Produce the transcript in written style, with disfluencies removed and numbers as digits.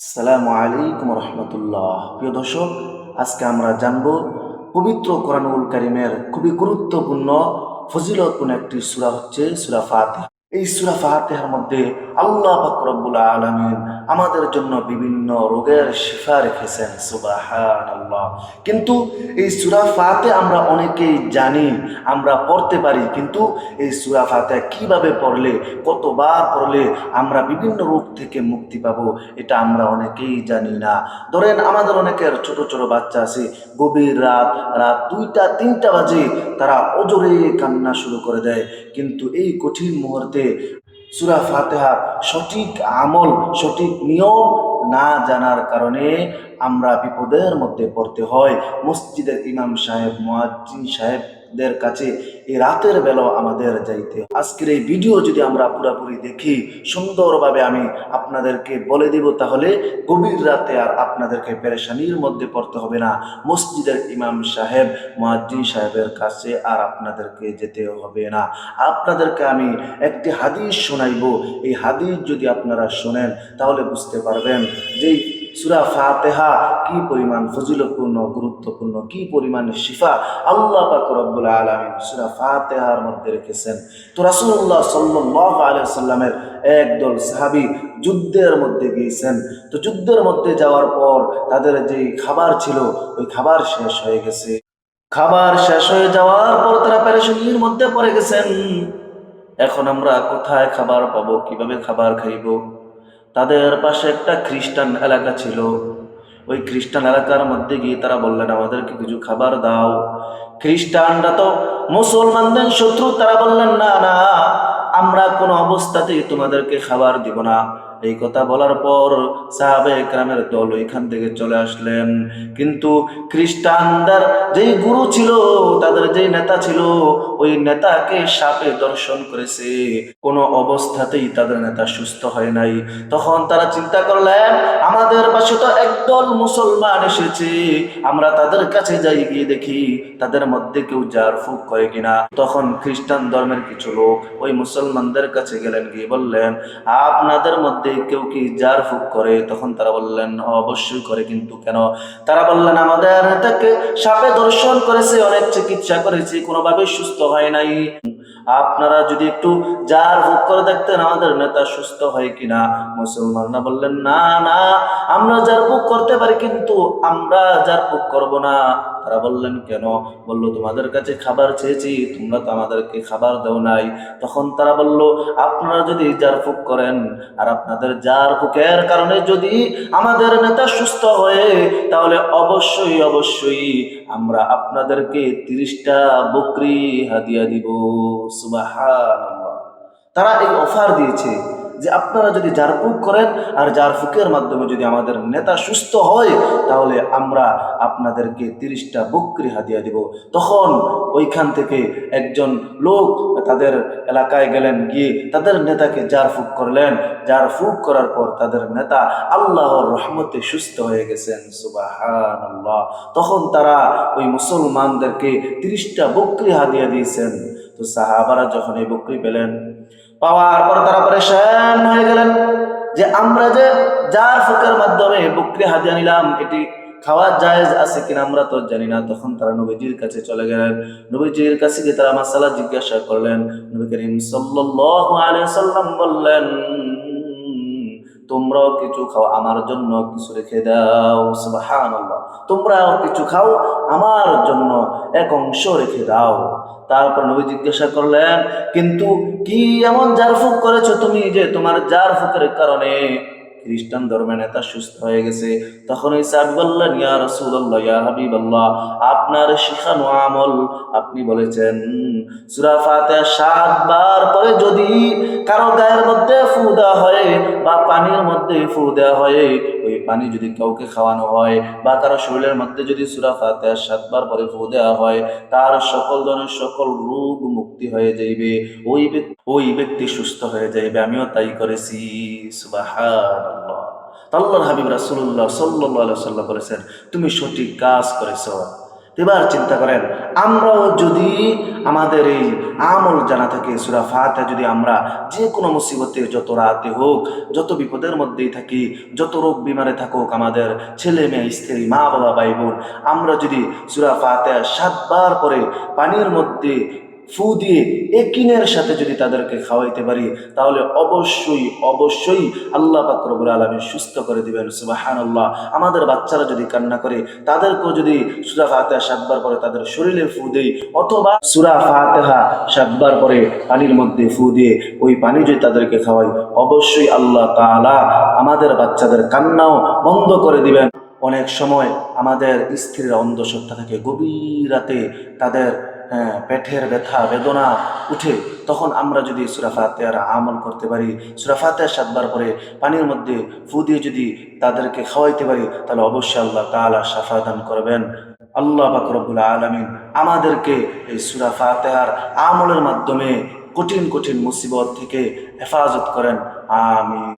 আসসালামু আলাইকুম রহমতুল্লাহ। প্রিয় দর্শক, আজকে আমরা জানব পবিত্র কোরআনুল কারীমের খুবই গুরুত্বপূর্ণ ফজিলতপূর্ণ একটি সূরা হচ্ছে সূরা ফাতিহা। এই সূরা ফাতিহার মধ্যে আল্লাহ পাক রব্বুল আলামিন আমাদের জন্য বিভিন্ন রোগের শিফা রেখেছেন, সুবহানাল্লাহ। কিন্তু এই সূরা ফাতিহা আমরা অনেকেই জানি, আমরা পড়তে পারি, কিন্তু এই সূরা ফাতিহা কিভাবে পড়লে, কতবার পড়লে আমরা বিভিন্ন রোগ থেকে মুক্তি পাবো, এটা আমরা অনেকেই জানি না। ধরেন আমাদের অনেকের ছোট ছোট বাচ্চা আছে, গভীর রাত রাত 2টা 3টা বাজে তারা অজরে কান্না শুরু করে দেয়, কিন্তু এই কঠিন মুহূর্তে সূরা ফাতিহার সঠিক আমল, সঠিক নিয়ম না জানার কারণে আমরা বিপদের মধ্যে পড়তে হয়। মসজিদের ইমাম সাহেব, মুয়াজ্জিন সাহেবদের কাছে এই রাতের বেলা আমাদের যাইতে হয়। আজকের এই ভিডিও যদি আমরা পুরোপুরি দেখি, সুন্দরভাবে আমি আপনাদেরকে বলে দেব, তাহলে গভীর রাতে আর আপনাদেরকে পেরেশানির মধ্যে পড়তে হবে না। মসজিদের ইমাম সাহেব, মুয়াজ্জিন সাহেবের কাছে আর আপনাদেরকে যেতে হবে না। আপনাদেরকে আমি একটি হাদিস শোনাইব। এই হাদিস যদি আপনারা শোনেন তাহলে বুঝতে পারবেন যে সূরা ফাতিহা কি পরিমাণ ফজিলতপূর্ণ, গুরুত্বপূর্ণ, কি পরিমাণ শিফা আল্লাহ পাক রব্বুল আলামিন সূরা ফাতিহার মধ্যে রেখেছেন। তো রাসূলুল্লাহ সাল্লাল্লাহু আলাইহি ওয়াসাল্লামের একদল সাহাবী যুদ্ধের মধ্যে গিয়েছেন। তো যুদ্ধের মধ্যে যাওয়ার পর তাদের যে খাবার ছিল, ওই খাবার শেষ হয়ে গেছে। খাবার শেষ হয়ে যাওয়ার পর তারা পেরেশানির মধ্যে পড়ে গেছেন। এখন আমরা কোথায় খাবার পাবো, কিভাবে খাবার খাইব? তাদের পাশে একটা খ্রিস্টান এলাকা ছিল। ওই খ্রিস্টান এলাকার মধ্যে গিয়ে তারা বললেন, আমাদেরকে কিছু খাবার দাও। খ্রিস্টানরা তো মুসলমানদের শত্রু, তারা বললেন, না না, আমরা কোনো অবস্থাতেই তোমাদেরকে খাবার দিব না। এই কথা বলার পর সাহাবায়ে কেরামের দল ওইখান থেকে চলে আসলেন। কিন্তু খ্রিস্টানদের যেই গুরু ছিল, তাদের যেই নেতা ছিল, ওই নেতাকে সাপে দর্শন করেছে। কোনো অবস্থাতেই তাদের নেতা সুস্থ হয় নাই। তখন তারা চিন্তা করলেন, আমাদের পাশে তো একদল মুসলমান এসেছে, আমরা তাদের কাছে যাই, গিয়ে দেখি তাদের মধ্যে কেউ জার ফুক করে কিনা। তখন খ্রিস্টান ধর্মের কিছু লোক ওই মুসলমানদের কাছে গেলেন, গিয়ে বললেন, আপনাদের মধ্যে কেউ কি জার ফুক করে? তখন তারা বললেন, অবশ্যই করে। কিন্তু কেন? তারা বললেন, আমাদের নেতাকে সাপে দর্শন করেছে, অনেক চিকিৎসা করেছে, কোনোভাবে সুস্থ হয় নাই। আপনারা যদি একটু জার ফুক করে দেখতেন আমাদের নেতা সুস্থ হয় কিনা। মুসলমানরা বললেন, না না, আমরা জার ফুক করতে পারি, কিন্তু আমরা জার ফুক করব না। তারা বললেন, কেন? বলল, তোমাদের কাছে খাবার চেয়েছি, তোমরা তো আমাদেরকে খাবার দাও নাই। তখন তারা বলল, আপনারা যদি জার ফুক করেন আর আপনাদের জার ফুকের কারণে যদি আমাদের নেতা সুস্থ হয়ে, তাহলে অবশ্যই অবশ্যই আমরা আপনাদেরকে 30টা বকরি হাদিয়া দিব। সুবহানাল্লাহ। তারা এই অফার দিয়েছে যে আপনারা যদি জারফুক করেন আর জারফুকের মাধ্যমে যদি আমাদের নেতা সুস্থ হয়, তাহলে আমরা আপনাদেরকে 30টা বকরি হাদিয়া দিব। তখন ওইখান থেকে একজন লোক তাদের এলাকায় গেলেন, গিয়ে তাদের নেতাকে জারফুক করলেন। জারফুক করার পর তাদের নেতা আল্লাহর রহমতে সুস্থ হয়ে গেছেন। সুবহানাল্লাহ। তখন তারা ওই মুসলমানদেরকে 30টা বকরি হাদিয়া দিয়েছেন। তো সাহাবারা যখন এই বকরি পেলেন, পাওয়ার পর তারা পরেশান হয়ে গেলেন যে আমরা যে জার ফুকের মাধ্যমে বকরি হাদিয়া নিলাম, এটি খাওয়া জায়েজ আছে কিনা আমরা তো জানি না। তখন তারা নবীজির কাছে চলে গেলেন। নবীজির কাছে গিয়ে তারা মাসালা জিজ্ঞাসা করলেন। নবী করিম সাল্লাল্লাহু আলাইহি ওয়াসাল্লাম বললেন, তোমরাও কিছু খাও, আমার জন্য কিছু রেখে দাও। সুবহানাল্লাহ। তোমরাও কিছু খাও, আমার জন্য এক অংশ রেখে দাও। তারপর নবী জিজ্ঞাসা করলেন, কিন্তু কি এমন জারফুক করেছো তুমি যে তোমার জারফুকের কারণে খ্রিস্টান ধর্মের নেতা সুস্থ হয়ে গেছে? তখন ওই সাহাবী বললেন, ইয়া রাসূলুল্লাহ, ইয়া হাবিবাল্লাহ, আপনার শিখানো আমল, আপনি বলেছেন সূরা ফাতিহা 7 বার পরে যদি কারো গায়ের মধ্যে ফু দেওয়া হয় বা পানির মধ্যে ফু দেওয়া হয়, ওই পানি যদি কাউকে খাওয়ানো হয় বা কারো শরীরের মধ্যে যদি সূরা ফাতিহা 7 বার পরে ফু দেওয়া হয়, তার সকল ধরনের সকল রোগ মুক্তি হয়ে যাইবে, ওই ব্যক্তি সুস্থ হয়ে যাইবে। আমিও তাই করেছি। সুবহানাল্লাহ। আল্লাহর হাবিব রাসূলুল্লাহ সাল্লাল্লাহু আলাইহি ওয়াসাল্লাম বলেছেন, তুমি সঠিক কাজ করেছো। এবার চিন্তা করেন, আমরাও যদি আমাদের এই আমল জানা থাকে সূরা ফাতিহা যদি আমরা যে কোনো মুসিবতে, যত রাতে হোক, যত বিপদের মধ্যেই থাকি, যত রোগ বিমারে থাকুক, আমাদের ছেলে মেয়ে, স্ত্রী, মা বাবা, ভাই বোন, আমরা যদি সূরা ফাতিহা 7 বার পরে পানির মধ্যে ফু দিয়ে একিনের সাথে যদি তাদেরকে খাওয়াইতে পারি, তাহলে অবশ্যই অবশ্যই আল্লাহ পাক রব্বুল আলামিন সুস্থ করে দিবেন। সুবহানাল্লাহ। আমাদের বাচ্চারা যদি কান্না করে, তাদেরকেও যদি সূরা ফাতিহা 7 বার পরে তাদের শরীরে ফু দেই, অথবা সূরা ফাতিহা 7 বার পরে পানির মধ্যে ফু দিয়ে ওই পানি যদি তাদেরকে খাওয়াই, অবশ্যই আল্লাহ তাআলা আমাদের বাচ্চাদের কান্নাও বন্ধ করে দিবেন। অনেক সময় আমাদের স্ত্রীরা অন্ধসত্ত্বা থাকে, গভীর রাতে তাদের পেটের ব্যথা বেদনা উঠে, তখন আমরা যদি সূরা ফাতিহার আমল করতে পারি, সূরা ফাতিহা 7 বার পরে পানির মধ্যে ফু দিয়ে যদি তাদেরকে খাওয়াইতে পারি, তাহলে অবশ্যই আল্লাহ তাআলা শাফা দান করবেন। আল্লাহ পাক রব্বুল আলামিন আমাদেরকে এই সূরা ফাতিহার আমলের মাধ্যমে কঠিন কঠিন মুসিবত থেকে হেফাজত করেন। আমিন।